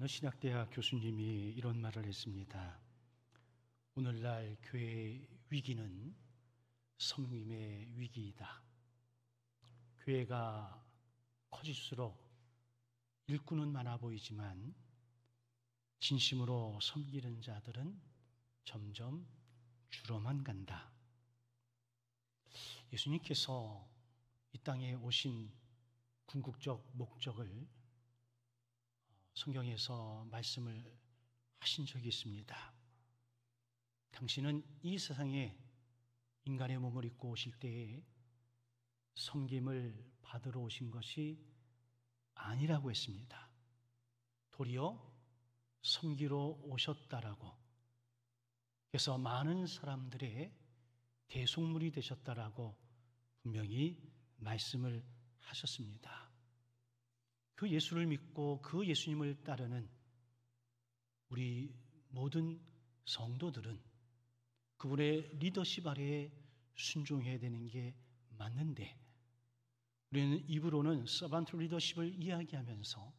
어느 신학대학 교수님이 이런 말을 했습니다. 오늘날 교회의 위기는 섬김의 위기이다. 교회가 커질수록 일꾼은 많아 보이지만 진심으로 섬기는 자들은 점점 줄어만 간다. 예수님께서 이 땅에 오신 궁극적 목적을 성경에서 말씀을 하신 적이 있습니다. 당신은 이 세상에 인간의 몸을 입고 오실 때에 섬김을 받으러 오신 것이 아니라고 했습니다. 도리어 섬기러 오셨다라고, 그래서 많은 사람들의 대속물이 되셨다라고 분명히 말씀을 하셨습니다. 그 예수를 믿고 그 예수님을 따르는 우리 모든 성도들은 그분의 리더십 아래에 순종해야 되는 게 맞는데, 우리는 입으로는 서번트 리더십을 이야기하면서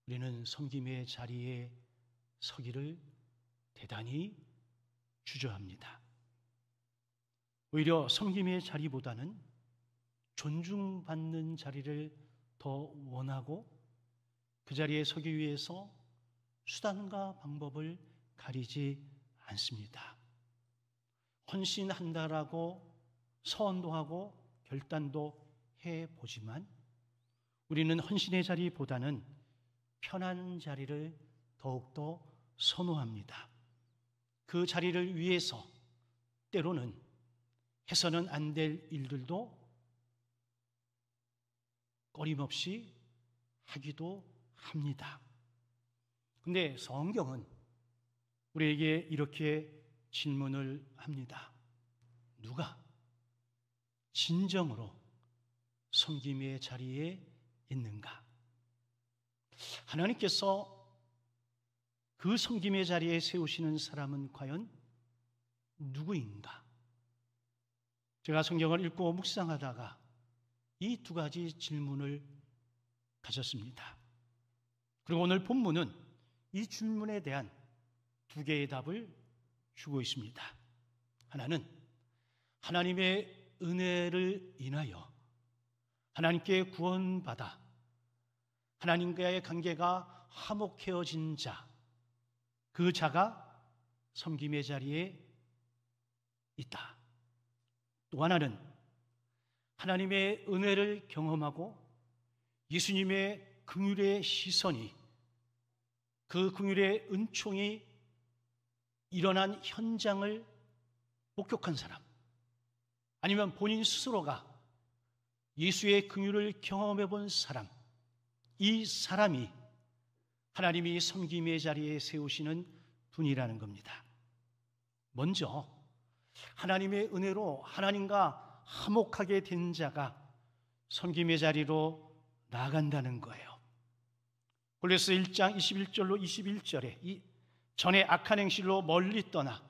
우리는 섬김의 자리에 서기를 대단히 주저합니다. 오히려 섬김의 자리보다는 존중받는 자리를 더 원하고 그 자리에 서기 위해서 수단과 방법을 가리지 않습니다. 헌신한다라고 서원도 하고 결단도 해보지만 우리는 헌신의 자리보다는 편한 자리를 더욱더 선호합니다. 그 자리를 위해서 때로는 해서는 안 될 일들도 꺼림없이 하기도 합니다. 그런데 성경은 우리에게 이렇게 질문을 합니다. 누가 진정으로 섬김의 자리에 있는가? 하나님께서 그 섬김의 자리에 세우시는 사람은 과연 누구인가? 제가 성경을 읽고 묵상하다가 이 두 가지 질문을 가졌습니다. 그리고 오늘 본문은 이 질문에 대한 두 개의 답을 주고 있습니다. 하나는 하나님의 은혜를 인하여 하나님께 구원받아 하나님과의 관계가 화목해진 자, 그 자가 섬김의 자리에 있다. 또 하나는 하나님의 은혜를 경험하고 예수님의 긍휼의 시선이, 그 긍휼의 은총이 일어난 현장을 목격한 사람, 아니면 본인 스스로가 예수의 긍휼을 경험해 본 사람, 이 사람이 하나님이 섬김의 자리에 세우시는 분이라는 겁니다. 먼저 하나님의 은혜로 하나님과 화목하게 된 자가 섬김의 자리로 나아간다는 거예요. 골로새 1장 21절로 21절에 이 전에 악한 행실로 멀리 떠나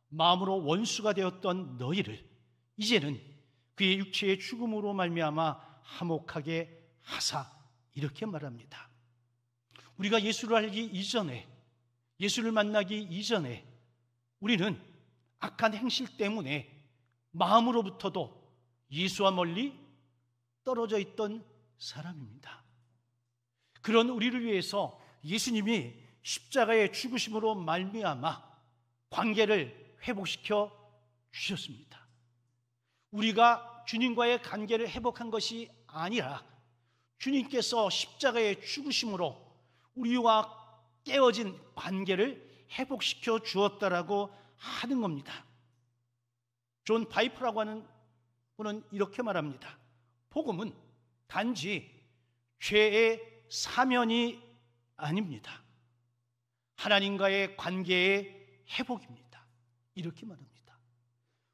마음으로 원수가 되었던 너희를 이제는 그의 육체의 죽음으로 말미암아 화목하게 하사, 이렇게 말합니다. 우리가 예수를 알기 이전에, 예수를 만나기 이전에 우리는 악한 행실 때문에 마음으로부터도 예수와 멀리 떨어져 있던 사람입니다. 그런 우리를 위해서 예수님이 십자가의 죽으심으로 말미암아 관계를 회복시켜 주셨습니다. 우리가 주님과의 관계를 회복한 것이 아니라 주님께서 십자가의 죽으심으로 우리와 깨어진 관계를 회복시켜 주었다라고 하는 겁니다. 존 파이프라고 하는 분은 이렇게 말합니다. 복음은 단지 죄의 사면이 아닙니다. 하나님과의 관계의 회복입니다. 이렇게 말합니다.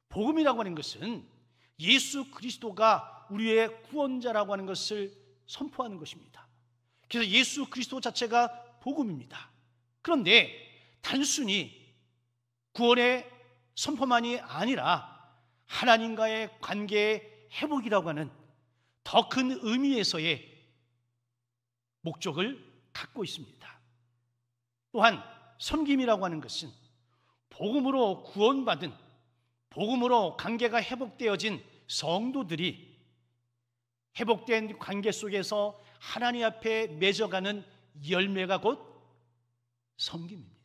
복음이라고 하는 것은 예수 그리스도가 우리의 구원자라고 하는 것을 선포하는 것입니다. 그래서 예수 그리스도 자체가 복음입니다. 그런데 단순히 구원의 선포만이 아니라 하나님과의 관계의 회복이라고 하는 더 큰 의미에서의 목적을 갖고 있습니다. 또한 섬김이라고 하는 것은 복음으로 구원받은, 복음으로 관계가 회복되어진 성도들이 회복된 관계 속에서 하나님 앞에 맺어가는 열매가 곧 섬김입니다.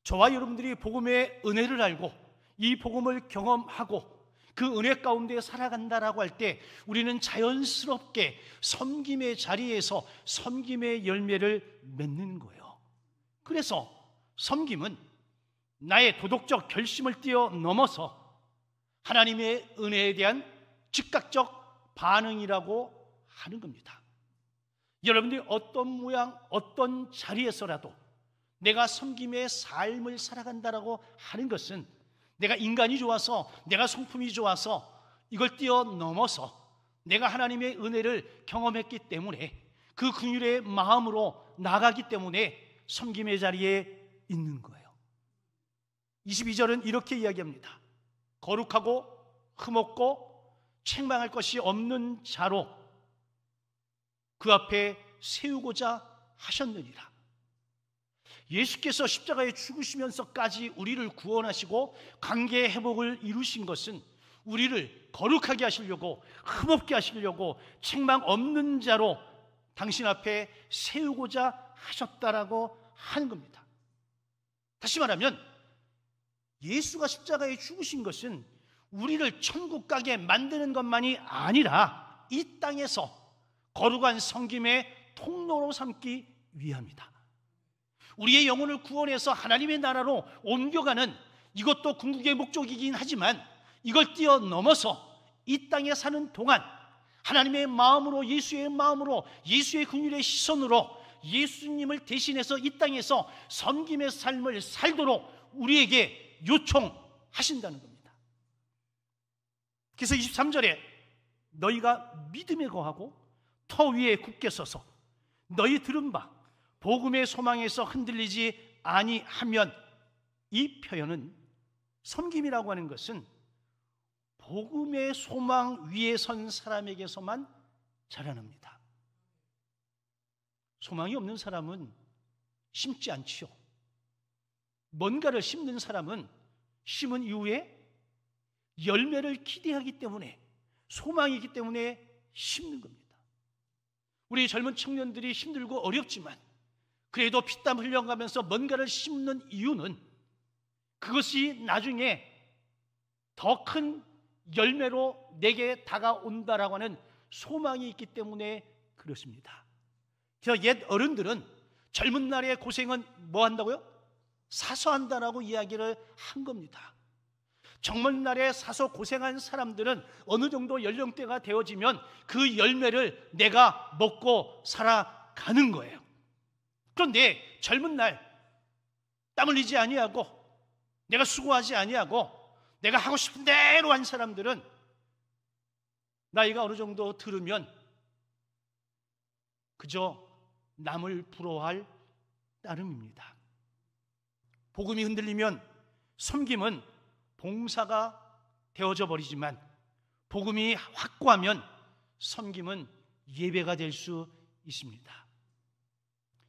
저와 여러분들이 복음의 은혜를 알고 이 복음을 경험하고 그 은혜 가운데 살아간다라고 할 때 우리는 자연스럽게 섬김의 자리에서 섬김의 열매를 맺는 거예요. 그래서 섬김은 나의 도덕적 결심을 뛰어넘어서 하나님의 은혜에 대한 즉각적 반응이라고 하는 겁니다. 여러분들이 어떤 모양, 어떤 자리에서라도 내가 섬김의 삶을 살아간다라고 하는 것은 내가 인간이 좋아서, 내가 성품이 좋아서 이걸 뛰어넘어서 내가 하나님의 은혜를 경험했기 때문에 그 긍휼의 마음으로 나가기 때문에 섬김의 자리에 있는 거예요. 22절은 이렇게 이야기합니다. 거룩하고 흠없고 책망할 것이 없는 자로 그 앞에 세우고자 하셨느니라. 예수께서 십자가에 죽으시면서까지 우리를 구원하시고 관계 회복을 이루신 것은 우리를 거룩하게 하시려고, 흠없게 하시려고, 책망 없는 자로 당신 앞에 세우고자 하셨다라고 하는 겁니다. 다시 말하면 예수가 십자가에 죽으신 것은 우리를 천국 가게 만드는 것만이 아니라 이 땅에서 거룩한 섬김의 통로로 삼기 위함이다. 우리의 영혼을 구원해서 하나님의 나라로 옮겨가는 이것도 궁극의 목적이긴 하지만 이걸 뛰어넘어서 이 땅에 사는 동안 하나님의 마음으로, 예수의 마음으로, 예수의 긍휼의 시선으로 예수님을 대신해서 이 땅에서 섬김의 삶을 살도록 우리에게 요청하신다는 겁니다. 그래서 23절에 너희가 믿음에 거하고 터 위에 굳게 서서 너희 들은 바 복음의 소망에서 흔들리지 아니하면, 이 표현은 섬김이라고 하는 것은 복음의 소망 위에 선 사람에게서만 자라납니다. 소망이 없는 사람은 심지 않지요. 뭔가를 심는 사람은 심은 이후에 열매를 기대하기 때문에, 소망이 있기 때문에 심는 겁니다. 우리 젊은 청년들이 힘들고 어렵지만 그래도 피땀 흘려가면서 뭔가를 심는 이유는 그것이 나중에 더 큰 열매로 내게 다가온다라고 하는 소망이 있기 때문에 그렇습니다. 그래서 옛 어른들은 젊은 날의 고생은 뭐 한다고요? 사서 한다라고 이야기를 한 겁니다. 젊은 날에 사서 고생한 사람들은 어느 정도 연령대가 되어지면 그 열매를 내가 먹고 살아가는 거예요. 그런데 젊은 날 땀 흘리지 아니하고 내가 수고하지 아니하고 내가 하고 싶은 대로 한 사람들은 나이가 어느 정도 들으면 그저 남을 부러워할 따름입니다. 복음이 흔들리면 섬김은 봉사가 되어져 버리지만 복음이 확고하면 섬김은 예배가 될 수 있습니다.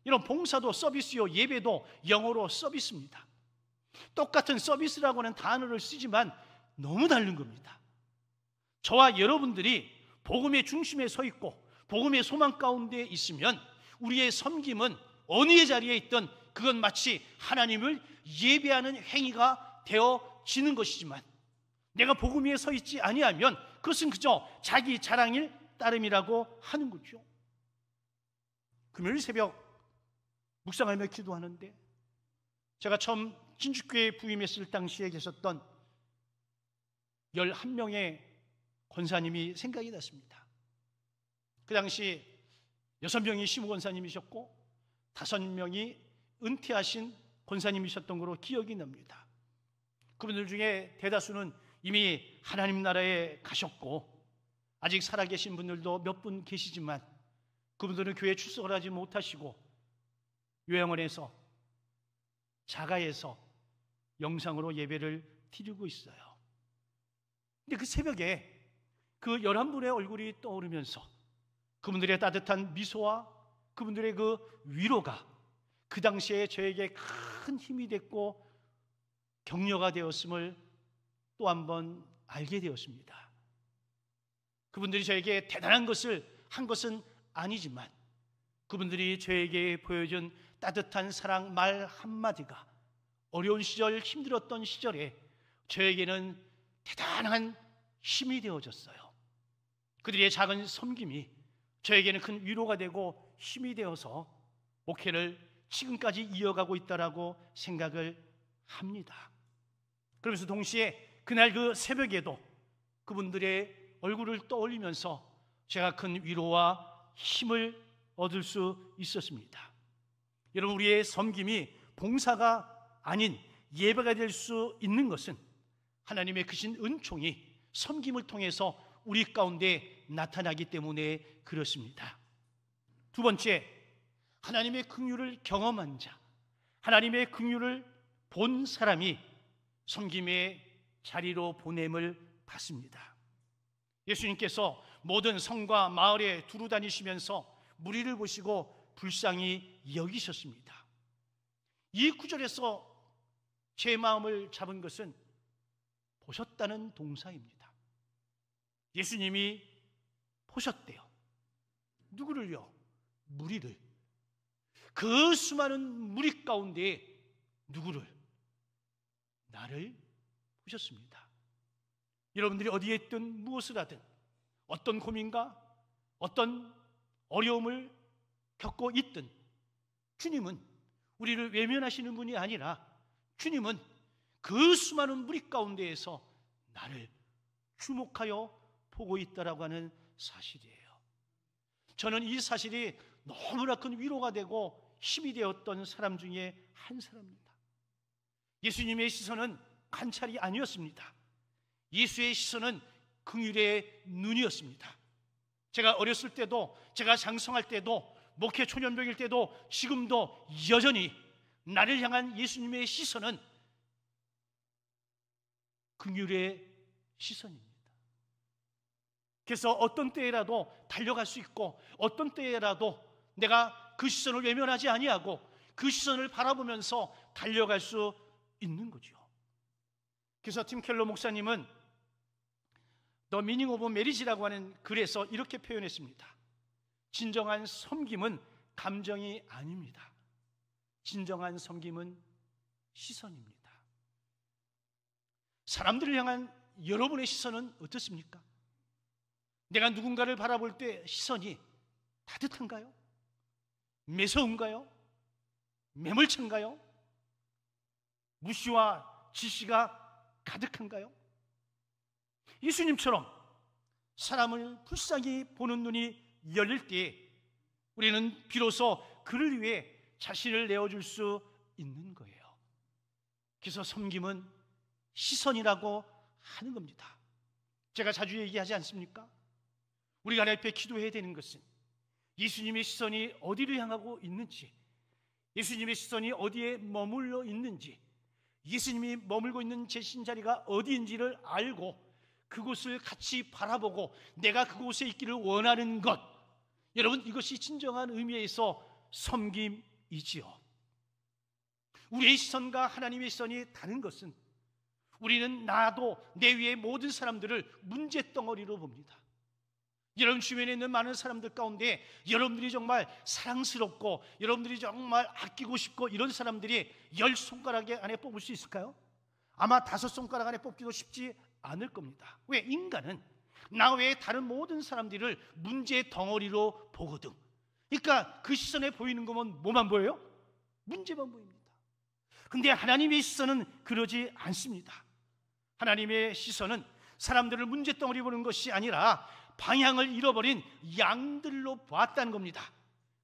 이런 봉사도 서비스요, 예배도 영어로 서비스입니다. 똑같은 서비스라고 하는 단어를 쓰지만 너무 다른 겁니다. 저와 여러분들이 복음의 중심에 서 있고 복음의 소망 가운데 있으면 우리의 섬김은 어느 자리에 있든 그건 마치 하나님을 예배하는 행위가 되어지는 것이지만 내가 복음 위에 서 있지 아니하면 그것은 그저 자기 자랑일 따름이라고 하는 거죠. 금요일 새벽 묵상하며 기도하는데 제가 처음 진주교회 부임했을 당시에 계셨던 11명의 권사님이 생각이 났습니다. 그 당시 6명이 시무 권사님이셨고 5명이 은퇴하신 권사님이셨던 것으로 기억이 납니다. 그분들 중에 대다수는 이미 하나님 나라에 가셨고 아직 살아계신 분들도 몇 분 계시지만 그분들은 교회에 출석을 하지 못하시고 요양원에서 자가에서 영상으로 예배를 드리고 있어요. 근데 그 새벽에 그 11분의 얼굴이 떠오르면서 그분들의 따뜻한 미소와 그분들의 그 위로가 그 당시에 저에게 큰 힘이 됐고 격려가 되었음을 또 한 번 알게 되었습니다. 그분들이 저에게 대단한 것을 한 것은 아니지만 그분들이 저에게 보여준 따뜻한 사랑 말 한마디가 어려운 시절, 힘들었던 시절에 저에게는 대단한 힘이 되어졌어요. 그들의 작은 섬김이 저에게는 큰 위로가 되고 힘이 되어서 목회를 지금까지 이어가고 있다라고 생각을 합니다. 그러면서 동시에 그날 그 새벽에도 그분들의 얼굴을 떠올리면서 제가 큰 위로와 힘을 얻을 수 있었습니다. 여러분, 우리의 섬김이 봉사가 아닌 예배가 될 수 있는 것은 하나님의 크신 은총이 섬김을 통해서 우리 가운데 나타나기 때문에 그렇습니다. 두 번째, 하나님의 긍휼을 경험한 자, 하나님의 긍휼을 본 사람이 섬김의 자리로 보냄을 받습니다. 예수님께서 모든 성과 마을에 두루 다니시면서 무리를 보시고 불쌍히 여기셨습니다. 이 구절에서 제 마음을 잡은 것은 보셨다는 동사입니다. 예수님이 보셨대요. 누구를요? 무리를. 그 수많은 무리 가운데 누구를? 나를 보셨습니다. 여러분들이 어디에 있든 무엇을 하든 어떤 고민과 어떤 어려움을 겪고 있든 주님은 우리를 외면하시는 분이 아니라 주님은 그 수많은 무리 가운데에서 나를 주목하여 보고 있다라고 하는 사실이에요. 저는 이 사실이 너무나 큰 위로가 되고 힘이 되었던 사람 중에 한 사람입니다. 예수님의 시선은 관찰이 아니었습니다. 예수의 시선은 긍휼의 눈이었습니다. 제가 어렸을 때도, 제가 장성할 때도, 목회 초년병일 때도, 지금도 여전히 나를 향한 예수님의 시선은 긍휼의 시선입니다. 그래서 어떤 때라도 달려갈 수 있고 어떤 때라도 내가 그 시선을 외면하지 아니하고 그 시선을 바라보면서 달려갈 수 있는 거죠. 그래서 팀 켈러 목사님은 The Meaning of Marriage라고 하는 글에서 이렇게 표현했습니다. 진정한 섬김은 감정이 아닙니다. 진정한 섬김은 시선입니다. 사람들을 향한 여러분의 시선은 어떻습니까? 내가 누군가를 바라볼 때 시선이 따뜻한가요? 매서운가요? 매몰찬가요? 무시와 지시가 가득한가요? 예수님처럼 사람을 불쌍히 보는 눈이 열릴 때 우리는 비로소 그를 위해 자신을 내어줄 수 있는 거예요. 그래서 섬김은 시선이라고 하는 겁니다. 제가 자주 얘기하지 않습니까? 우리가 하나님 앞에 기도해야 되는 것은 예수님의 시선이 어디를 향하고 있는지, 예수님의 시선이 어디에 머물러 있는지, 예수님이 머물고 있는 제 신자리가 어디인지를 알고 그곳을 같이 바라보고 내가 그곳에 있기를 원하는 것, 여러분, 이것이 진정한 의미에서 섬김이지요. 우리의 시선과 하나님의 시선이 다른 것은 우리는 나도 내 위의 모든 사람들을 문제덩어리로 봅니다. 여러분 주변에 있는 많은 사람들 가운데 여러분들이 정말 사랑스럽고 여러분들이 정말 아끼고 싶고 이런 사람들이 10손가락 안에 뽑을 수 있을까요? 아마 5손가락 안에 뽑기도 쉽지 않을 겁니다. 왜? 인간은 나 외에 다른 모든 사람들을 문제 덩어리로 보거든. 그러니까 그 시선에 보이는 것은 뭐만 보여요? 문제만 보입니다. 근데 하나님의 시선은 그러지 않습니다. 하나님의 시선은 사람들을 문제덩어리 보는 것이 아니라 방향을 잃어버린 양들로 봤다는 겁니다.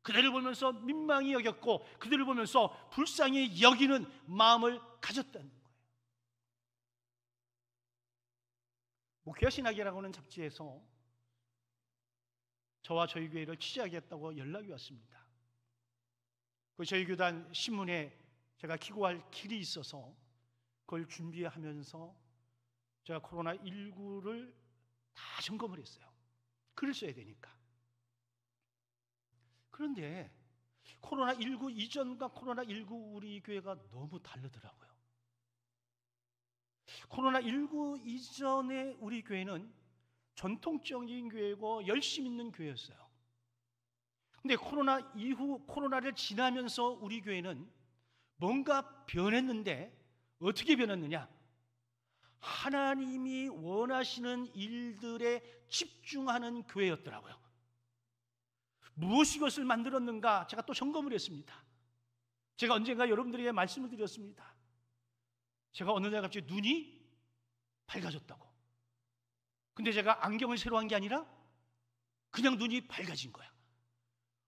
그들을 보면서 민망히 여겼고 그들을 보면서 불쌍히 여기는 마음을 가졌다는 거예요. 목회와 신학이라고 하는 잡지에서 저와 저희 교회를 취재하겠다고 연락이 왔습니다. 저희 교단 신문에 제가 기고할 길이 있어서 그걸 준비하면서 제가 코로나19를 다 점검을 했어요. 글을 써야 되니까. 그런데 코로나19 이전과 코로나19 우리 교회가 너무 다르더라고요. 코로나19 이전에 우리 교회는 전통적인 교회고 열심 있는 교회였어요. 근데 코로나 이후 코로나를 지나면서 우리 교회는 뭔가 변했는데 어떻게 변했느냐? 하나님이 원하시는 일들에 집중하는 교회였더라고요. 무엇이 이것을 만들었는가? 제가 또 점검을 했습니다. 제가 언젠가 여러분들에게 말씀을 드렸습니다. 제가 어느 날 갑자기 눈이 밝아졌다고. 근데 제가 안경을 새로 한 게 아니라 그냥 눈이 밝아진 거야.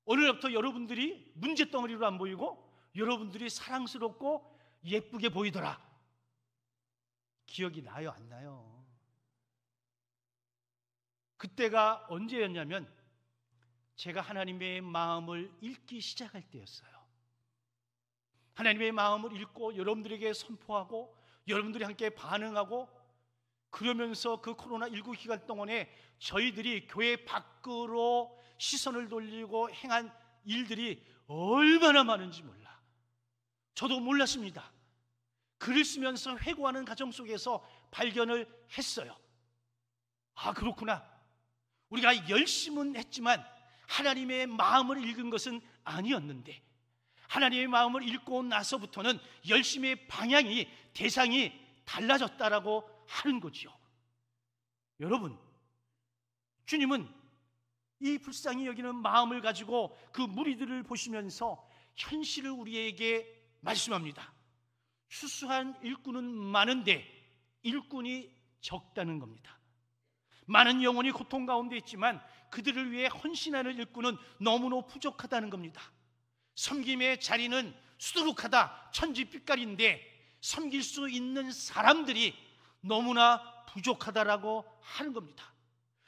어느 날부터 여러분들이 문제덩어리로 안 보이고 여러분들이 사랑스럽고 예쁘게 보이더라. 기억이 나요, 안 나요? 그때가 언제였냐면 제가 하나님의 마음을 읽기 시작할 때였어요. 하나님의 마음을 읽고 여러분들에게 선포하고 여러분들이 함께 반응하고 그러면서 그 코로나19 기간 동안에 저희들이 교회 밖으로 시선을 돌리고 행한 일들이 얼마나 많은지 몰라. 저도 몰랐습니다. 글을 쓰면서 회고하는 과정 속에서 발견을 했어요. 아, 그렇구나. 우리가 열심은 했지만 하나님의 마음을 읽은 것은 아니었는데 하나님의 마음을 읽고 나서부터는 열심의 방향이 대상이 달라졌다라고 하는 거지요. 여러분, 주님은 이 불쌍히 여기는 마음을 가지고 그 무리들을 보시면서 현실을 우리에게 말씀합니다. 수수한 일꾼은 많은데 일꾼이 적다는 겁니다. 많은 영혼이 고통 가운데 있지만 그들을 위해 헌신하는 일꾼은 너무나 부족하다는 겁니다. 섬김의 자리는 수두룩하다, 천지빛깔인데 섬길 수 있는 사람들이 너무나 부족하다라고 하는 겁니다.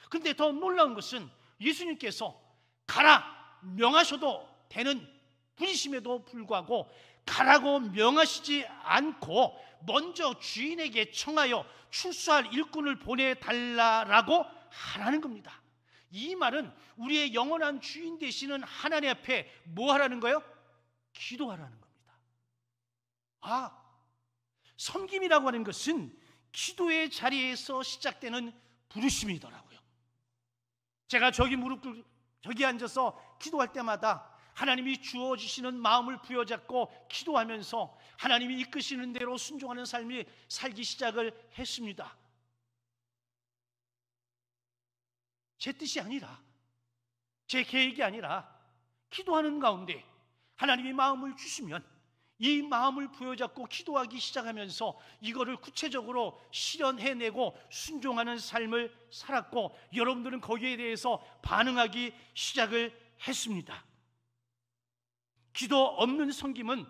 그런데 더 놀라운 것은 예수님께서 가라 명하셔도 되는 분이심에도 불구하고 가라고 명하시지 않고 먼저 주인에게 청하여 출소할 일꾼을 보내달라고 하라는 겁니다. 이 말은 우리의 영원한 주인 되시는 하나님 앞에 뭐 하라는 거예요? 기도하라는 겁니다. 아, 섬김이라고 하는 것은 기도의 자리에서 시작되는 부르심이더라고요. 제가 저기 앉아서 기도할 때마다 하나님이 주어주시는 마음을 부여잡고 기도하면서 하나님이 이끄시는 대로 순종하는 삶이 살기 시작을 했습니다. 제 뜻이 아니라, 제 계획이 아니라 기도하는 가운데 하나님이 마음을 주시면 이 마음을 부여잡고 기도하기 시작하면서 이거를 구체적으로 실현해내고 순종하는 삶을 살았고 여러분들은 거기에 대해서 반응하기 시작을 했습니다. 기도 없는 섬김은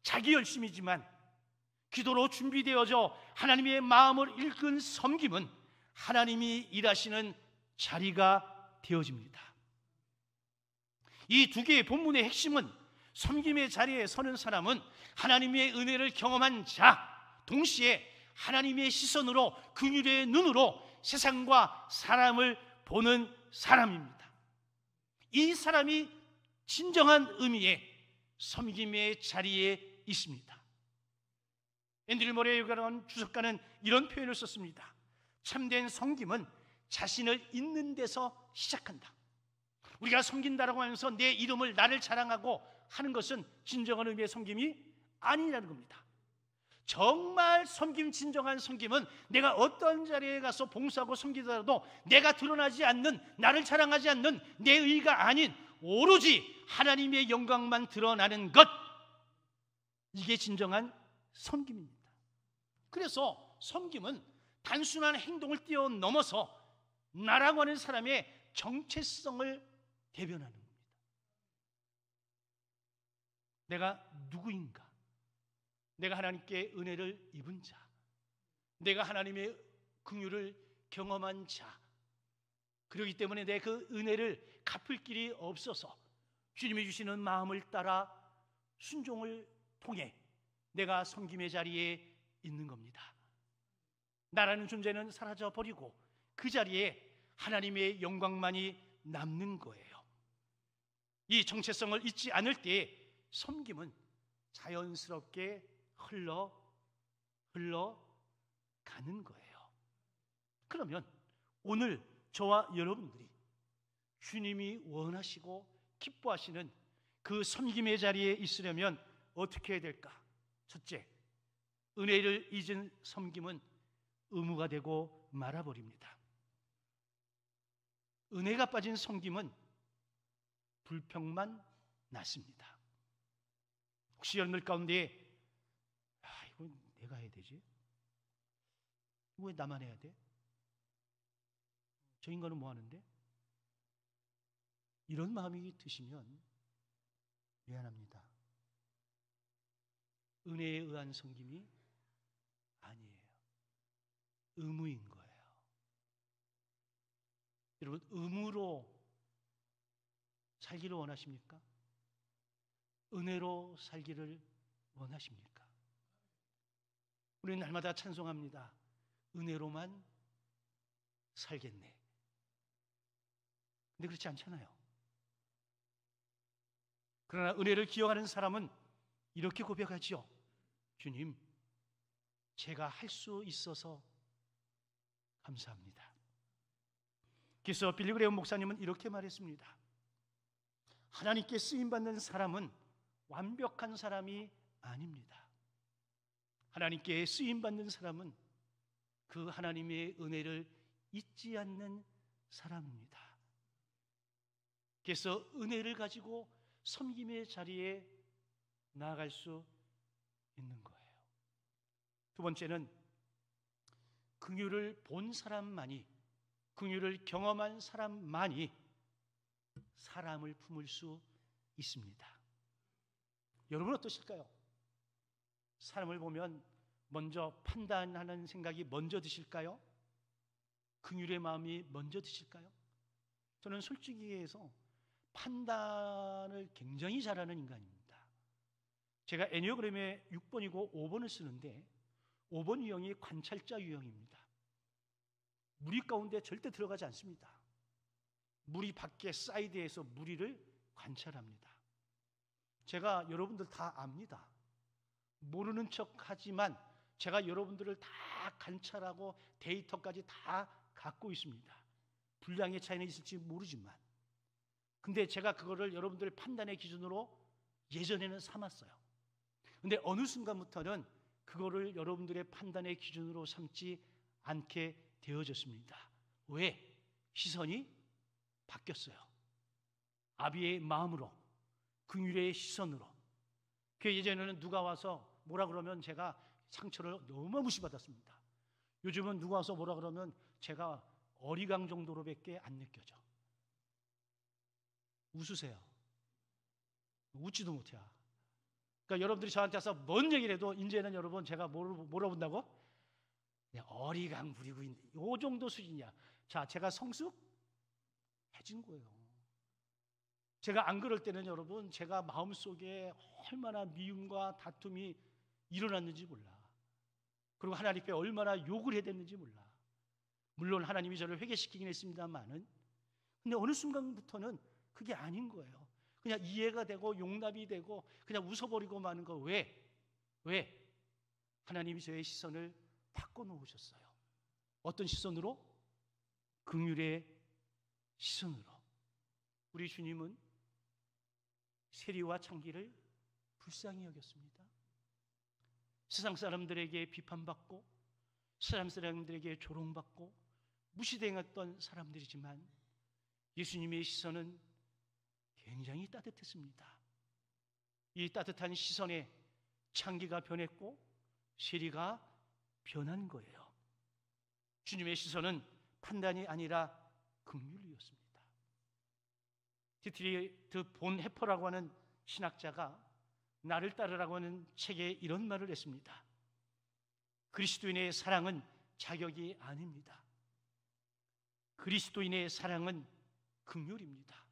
자기 열심이지만 기도로 준비되어져 하나님의 마음을 읽은 섬김은 하나님이 일하시는 자리가 되어집니다. 이 두 개의 본문의 핵심은 섬김의 자리에 서는 사람은 하나님의 은혜를 경험한 자, 동시에 하나님의 시선으로 긍휼의 눈으로 세상과 사람을 보는 사람입니다. 이 사람이 진정한 의미의 섬김의 자리에 있습니다. 앤드류 모레이라는 주석가는 이런 표현을 썼습니다. 참된 섬김은 자신을 있는 데서 시작한다. 우리가 섬긴다라고 하면서 내 이름을 나를 자랑하고 하는 것은 진정한 의미의 섬김이 아니라는 겁니다. 정말 섬김, 진정한 섬김은 내가 어떤 자리에 가서 봉사하고 섬기더라도 내가 드러나지 않는, 나를 자랑하지 않는 내 의가 아닌 오로지 하나님의 영광만 드러나는 것, 이게 진정한 섬김입니다. 그래서 섬김은 단순한 행동을 뛰어넘어서 나라고 하는 사람의 정체성을 대변하는 겁니다. 내가 누구인가? 내가 하나님께 은혜를 입은 자, 내가 하나님의 긍휼을 경험한 자, 그렇기 때문에 내 그 은혜를 갚을 길이 없어서 주님이 주시는 마음을 따라 순종을 통해 내가 섬김의 자리에 있는 겁니다. 나라는 존재는 사라져 버리고 그 자리에 하나님의 영광만이 남는 거예요. 이 정체성을 잊지 않을 때에 섬김은 자연스럽게 흘러가는 거예요. 그러면 오늘 저와 여러분들이 주님이 원하시고 기뻐하시는 그 섬김의 자리에 있으려면 어떻게 해야 될까? 첫째, 은혜를 잊은 섬김은 의무가 되고 말아버립니다. 은혜가 빠진 섬김은 불평만 났습니다. 혹시 여러분들 가운데 이거 내가 해야 되지? 왜 나만 해야 돼? 저 인간은 뭐 하는데? 이런 마음이 드시면 미안합니다. 은혜에 의한 섬김이 아니에요. 의무인 거예요. 여러분, 의무로 살기를 원하십니까? 은혜로 살기를 원하십니까? 우리는 날마다 찬송합니다. 은혜로만 살겠네. 근데 그렇지 않잖아요. 그러나 은혜를 기억하는 사람은 이렇게 고백하지요. 주님, 제가 할 수 있어서 감사합니다. 그래서 빌리 그레이엄 목사님은 이렇게 말했습니다. 하나님께 쓰임받는 사람은 완벽한 사람이 아닙니다. 하나님께 쓰임받는 사람은 그 하나님의 은혜를 잊지 않는 사람입니다. 그래서 은혜를 가지고 섬김의 자리에 나아갈 수 있는 거예요. 두 번째는 긍휼을 본 사람만이, 긍휼을 경험한 사람만이 사람을 품을 수 있습니다. 여러분 어떠실까요? 사람을 보면 먼저 판단하는 생각이 먼저 드실까요? 긍휼의 마음이 먼저 드실까요? 저는 솔직히 해서 판단을 굉장히 잘하는 인간입니다. 제가 애니어그램에 6번이고 5번을 쓰는데 5번 유형이 관찰자 유형입니다. 무리 가운데 절대 들어가지 않습니다. 무리 밖에 사이드에서 무리를 관찰합니다. 제가 여러분들 다 압니다. 모르는 척하지만 제가 여러분들을 다 관찰하고 데이터까지 다 갖고 있습니다. 분량의 차이는 있을지 모르지만, 근데 제가 그거를 여러분들 판단의 기준으로 예전에는 삼았어요. 근데 어느 순간부터는 그거를 여러분들의 판단의 기준으로 삼지 않게 되어졌습니다. 왜? 시선이 바뀌었어요. 아비의 마음으로, 긍휼의 시선으로. 그 예전에는 누가 와서 뭐라 그러면 제가 상처를 너무 무시받았습니다. 요즘은 누가 와서 뭐라 그러면 제가 어리광 정도로밖에 안 느껴져. 웃으세요. 웃지도 못해. 그러니까 여러분들이 저한테 와서 뭔 얘기를 해도 이제는 여러분 제가 뭐라 본다고? 그냥 어리광 부리고 있는 이 정도 수준이야. 자, 제가 성숙해진 거예요. 제가 안 그럴 때는 여러분 제가 마음속에 얼마나 미움과 다툼이 일어났는지 몰라. 그리고 하나님께 얼마나 욕을 해야 됐는지 몰라. 물론 하나님이 저를 회개시키긴 했습니다만은, 근데 어느 순간부터는 그게 아닌 거예요. 그냥 이해가 되고 용납이 되고 그냥 웃어버리고 마는 거. 왜? 하나님이 저의 시선을 바꿔놓으셨어요. 어떤 시선으로? 긍휼의 시선으로. 우리 주님은 세리와 창기를 불쌍히 여겼습니다. 세상 사람들에게 비판받고 세상 사람들에게 조롱받고 무시당했던 사람들이지만 예수님의 시선은 굉장히 따뜻했습니다. 이 따뜻한 시선에 창기가 변했고 세리가 변한 거예요. 주님의 시선은 판단이 아니라 긍휼이었습니다. 디트리히트 본 해퍼라고 하는 신학자가 나를 따르라고 하는 책에 이런 말을 했습니다. 그리스도인의 사랑은 자격이 아닙니다. 그리스도인의 사랑은 긍휼입니다.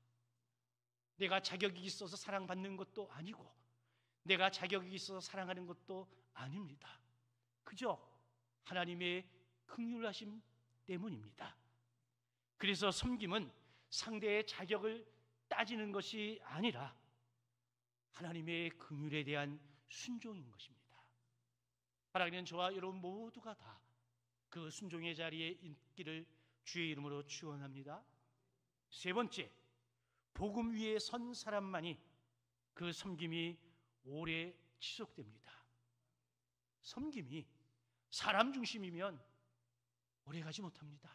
내가 자격이 있어서 사랑받는 것도 아니고 내가 자격이 있어서 사랑하는 것도 아닙니다. 그저 하나님의 긍휼하심 때문입니다. 그래서 섬김은 상대의 자격을 따지는 것이 아니라 하나님의 긍휼에 대한 순종인 것입니다. 사랑하는 저와 여러분 모두가 다 그 순종의 자리에 있기를 주의 이름으로 축원합니다. 세 번째, 복음 위에 선 사람만이 그 섬김이 오래 지속됩니다. 섬김이 사람 중심이면 오래 가지 못합니다.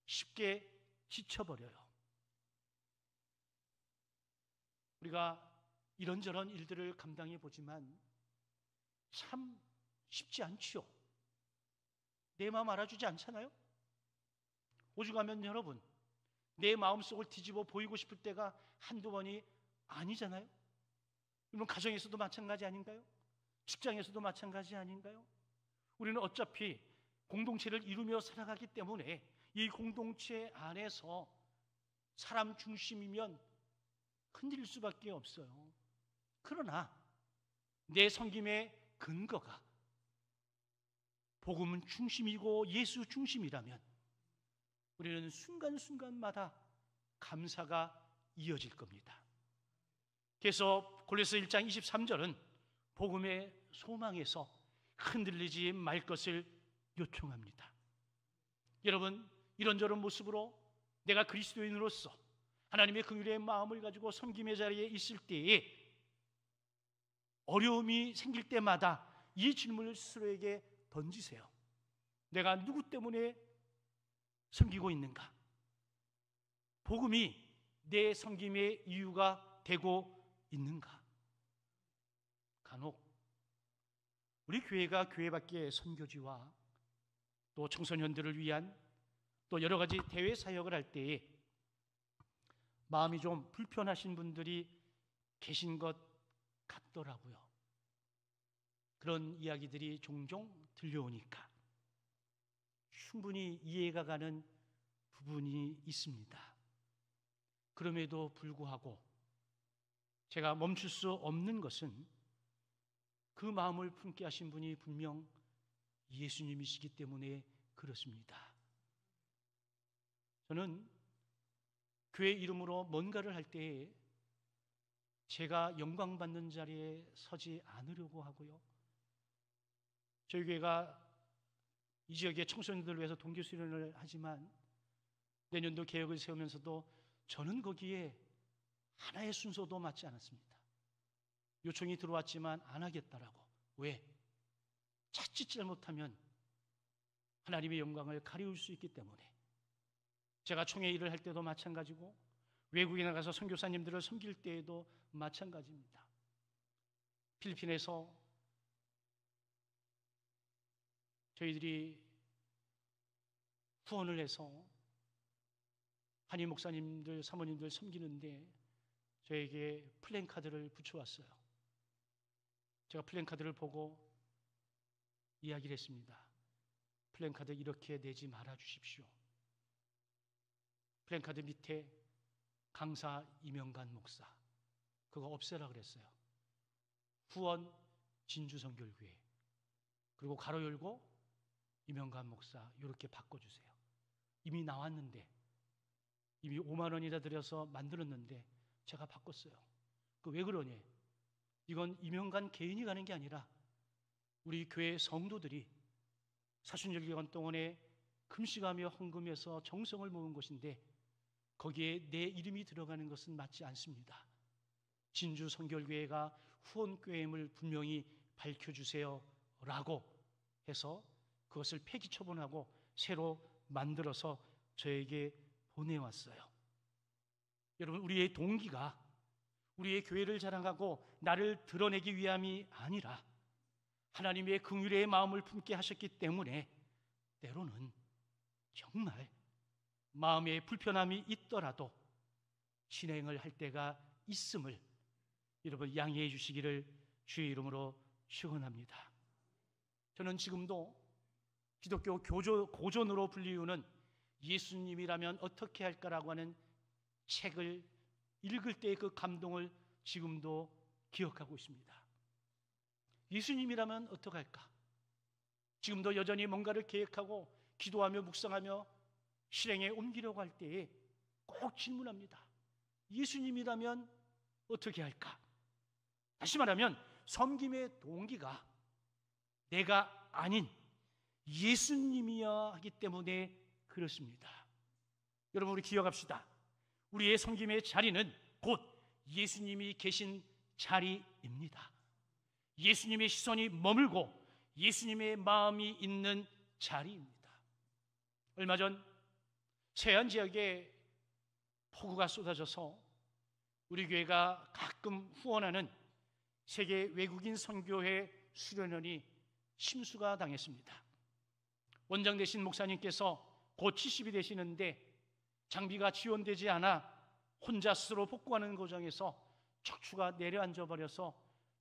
쉽게 지쳐버려요. 우리가 이런저런 일들을 감당해 보지만 참 쉽지 않죠. 내 마음 알아주지 않잖아요? 오죽하면 여러분, 내 마음속을 뒤집어 보이고 싶을 때가 한두 번이 아니잖아요? 여러분, 가정에서도 마찬가지 아닌가요? 직장에서도 마찬가지 아닌가요? 우리는 어차피 공동체를 이루며 살아가기 때문에 이 공동체 안에서 사람 중심이면 흔들릴 수밖에 없어요. 그러나 내 섬김의 근거가 복음은 중심이고 예수 중심이라면 우리는 순간순간마다 감사가 이어질 겁니다. 그래서 골로새 1장 23절은 복음의 소망에서 흔들리지 말 것을 요청합니다. 여러분, 이런저런 모습으로 내가 그리스도인으로서 하나님의 긍휼의 마음을 가지고 섬김의 자리에 있을 때에 어려움이 생길 때마다 이 질문을 스스로에게 던지세요. 내가 누구 때문에 섬기고 있는가? 복음이 내 섬김의 이유가 되고 있는가? 간혹 우리 교회가 교회 밖의 선교지와 또 청소년들을 위한 또 여러 가지 대외 사역을 할 때에 마음이 좀 불편하신 분들이 계신 것 같더라고요. 그런 이야기들이 종종 들려오니까 충분히 이해가 가는 부분이 있습니다. 그럼에도 불구하고 제가 멈출 수 없는 것은 그 마음을 품게 하신 분이 분명 예수님이시기 때문에 그렇습니다. 저는 교회 이름으로 뭔가를 할 때에 제가 영광받는 자리에 서지 않으려고 하고요. 저희 교회가 이 지역의 청소년들을 위해서 동계수련을 하지만 내년도 계획을 세우면서도 저는 거기에 하나의 순서도 맞지 않았습니다. 요청이 들어왔지만 안 하겠다라고. 왜? 자칫 잘못하면 하나님의 영광을 가리울 수 있기 때문에. 제가 총회 일을 할 때도 마찬가지고 외국에 나가서 선교사님들을 섬길 때에도 마찬가지입니다. 필리핀에서 저희들이 후원을 해서 한인 목사님들, 사모님들 섬기는데 저에게 플랜카드를 붙여왔어요. 제가 플랜카드를 보고 이야기를 했습니다. 플랜카드 이렇게 내지 말아 주십시오. 플랜카드 밑에 강사 이명관 목사 그거 없애라 그랬어요. 후원 진주선교회 그리고 가로 열고 이명관 목사 이렇게 바꿔주세요. 이미 나왔는데 이미 5만 원이나 들여서 만들었는데 제가 바꿨어요. 그 왜 그러니? 이건 이명관 개인이 가는 게 아니라 우리 교회 성도들이 사순절기간 동안에 금식하며 헌금해서 정성을 모은 것인데 거기에 내 이름이 들어가는 것은 맞지 않습니다. 진주 선결교회가 후원교회임을 분명히 밝혀주세요 라고 해서 그것을 폐기 처분하고 새로 만들어서 저에게 보내왔어요. 여러분, 우리의 동기가 우리의 교회를 자랑하고 나를 드러내기 위함이 아니라 하나님의 긍휼의 마음을 품게 하셨기 때문에 때로는 정말 마음에 불편함이 있더라도 진행을 할 때가 있음을 여러분 양해해 주시기를 주의 이름으로 축원합니다. 저는 지금도 기독교 고전으로 불리우는 예수님이라면 어떻게 할까라고 하는 책을 읽을 때의 그 감동을 지금도 기억하고 있습니다. 예수님이라면 어떻게 할까? 지금도 여전히 뭔가를 계획하고 기도하며 묵상하며 실행에 옮기려고 할 때에 꼭 질문합니다. 예수님이라면 어떻게 할까? 다시 말하면 섬김의 동기가 내가 아닌 예수님이야 하기 때문에 그렇습니다. 여러분, 우리 기억합시다. 우리의 섬김의 자리는 곧 예수님이 계신 자리입니다. 예수님의 시선이 머물고 예수님의 마음이 있는 자리입니다. 얼마 전 세안 지역에 폭우가 쏟아져서 우리 교회가 가끔 후원하는 세계 외국인 선교회 수련원이 침수가 당했습니다. 원장 되신 목사님께서 곧 70이 되시는데 장비가 지원되지 않아 혼자 스스로 복구하는 과정에서 척추가 내려앉아 버려서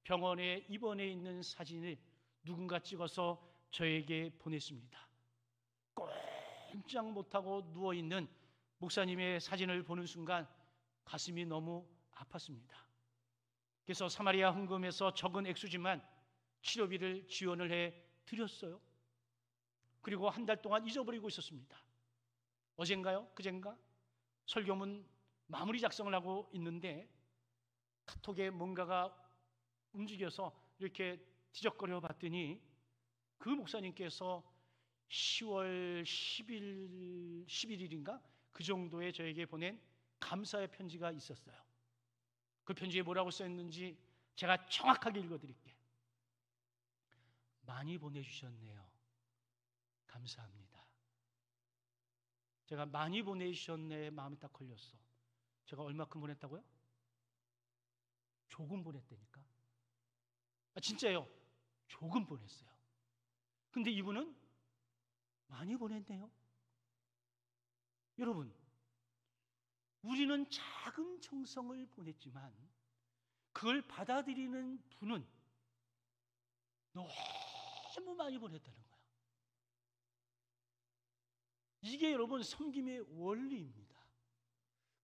병원에 입원해 있는 사진을 누군가 찍어서 저에게 보냈습니다. 꼼짝 못하고 누워있는 목사님의 사진을 보는 순간 가슴이 너무 아팠습니다. 그래서 사마리아 헌금에서 적은 액수지만 치료비를 지원을 해 드렸어요. 그리고 한 달 동안 잊어버리고 있었습니다. 어젠가요? 그젠가? 설교문 마무리 작성을 하고 있는데 카톡에 뭔가가 움직여서 이렇게 뒤적거려 봤더니 그 목사님께서 10월 11일인가? 그 정도에 저에게 보낸 감사의 편지가 있었어요. 그 편지에 뭐라고 써있는지 제가 정확하게 읽어드릴게요. 많이 보내주셨네요. 감사합니다. 제가 많이 보내주셨네 마음이 딱 걸렸어. 제가 얼마큼 보냈다고요? 조금 보냈다니까. 진짜요. 조금 보냈어요. 근데 이분은 많이 보냈네요. 여러분, 우리는 작은 정성을 보냈지만 그걸 받아들이는 분은 너무 많이 보냈다는 거예요. 이게 여러분 섬김의 원리입니다.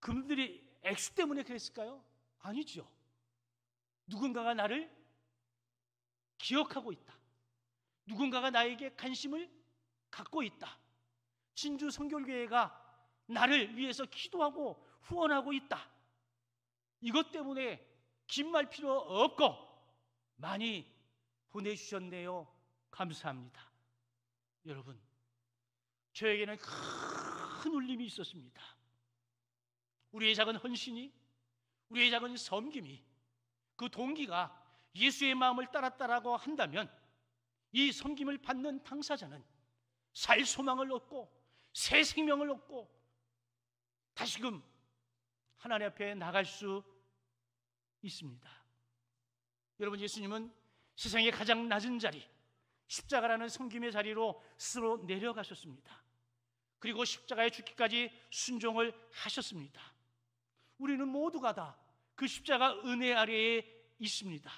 그분들이 액수 때문에 그랬을까요? 아니죠. 누군가가 나를 기억하고 있다. 누군가가 나에게 관심을 갖고 있다. 진주 선교교회가 나를 위해서 기도하고 후원하고 있다. 이것 때문에 긴 말 필요 없고 많이 보내주셨네요. 감사합니다. 여러분, 저에게는 큰 울림이 있었습니다. 우리의 작은 헌신이, 우리의 작은 섬김이, 그 동기가 예수의 마음을 따랐다라고 한다면 이 섬김을 받는 당사자는 살 소망을 얻고 새 생명을 얻고 다시금 하나님 앞에 나갈 수 있습니다. 여러분, 예수님은 세상의 가장 낮은 자리, 십자가라는 섬김의 자리로 스스로 내려가셨습니다. 그리고 십자가에 죽기까지 순종을 하셨습니다. 우리는 모두가 다 그 십자가 은혜 아래에 있습니다.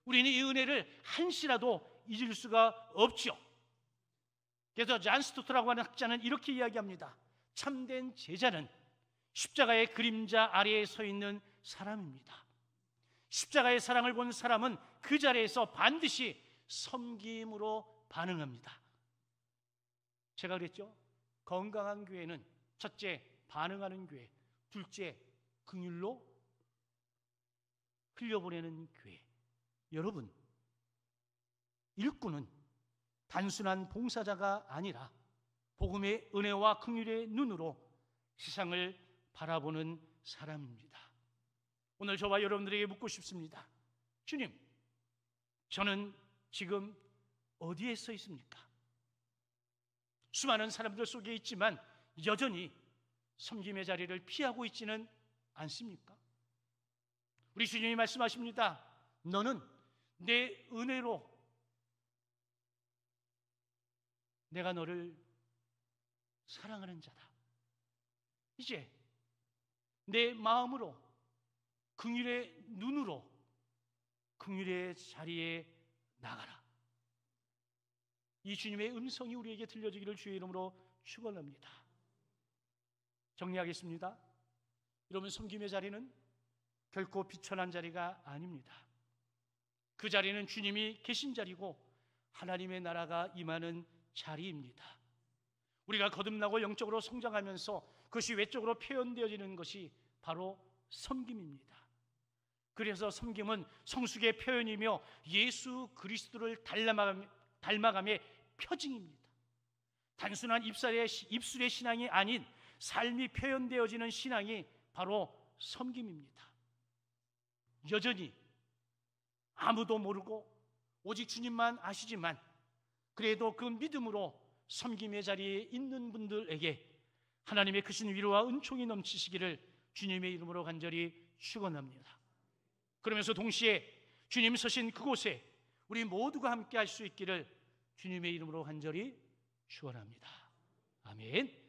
우리는 이 은혜를 한시라도 잊을 수가 없죠. 그래서 잔 스토트라고 하는 학자는 이렇게 이야기합니다. 참된 제자는 십자가의 그림자 아래에 서 있는 사람입니다. 십자가의 사랑을 본 사람은 그 자리에서 반드시 섬김으로 반응합니다. 제가 그랬죠. 건강한 교회는 첫째, 반응하는 교회, 둘째, 긍휼로 흘려보내는 교회. 여러분, 일꾼은 단순한 봉사자가 아니라 복음의 은혜와 긍휼의 눈으로 세상을 바라보는 사람입니다. 오늘 저와 여러분들에게 묻고 싶습니다. 주님, 저는 지금 어디에 서 있습니까? 수많은 사람들 속에 있지만 여전히 섬김의 자리를 피하고 있지는 않습니까? 우리 주님이 말씀하십니다. 너는 내 은혜로 내가 너를 사랑하는 자다. 이제 내 마음으로 긍휼의 눈으로 긍휼의 자리에 나가라. 이 주님의 음성이 우리에게 들려지기를 주의 이름으로 축원합니다. 정리하겠습니다. 여러분, 섬김의 자리는 결코 비천한 자리가 아닙니다. 그 자리는 주님이 계신 자리고 하나님의 나라가 임하는 자리입니다. 우리가 거듭나고 영적으로 성장하면서 그것이 외적으로 표현되어지는 것이 바로 섬김입니다. 그래서 섬김은 성숙의 표현이며 예수 그리스도를 닮아감의 표징입니다. 단순한 입술의 신앙이 아닌 삶이 표현되어지는 신앙이 바로 섬김입니다. 여전히 아무도 모르고 오직 주님만 아시지만 그래도 그 믿음으로 섬김의 자리에 있는 분들에게 하나님의 크신 위로와 은총이 넘치시기를 주님의 이름으로 간절히 축원합니다. 그러면서 동시에 주님 서신 그곳에 우리 모두가 함께 할 수 있기를 주님의 이름으로 간절히 축원합니다. 아멘.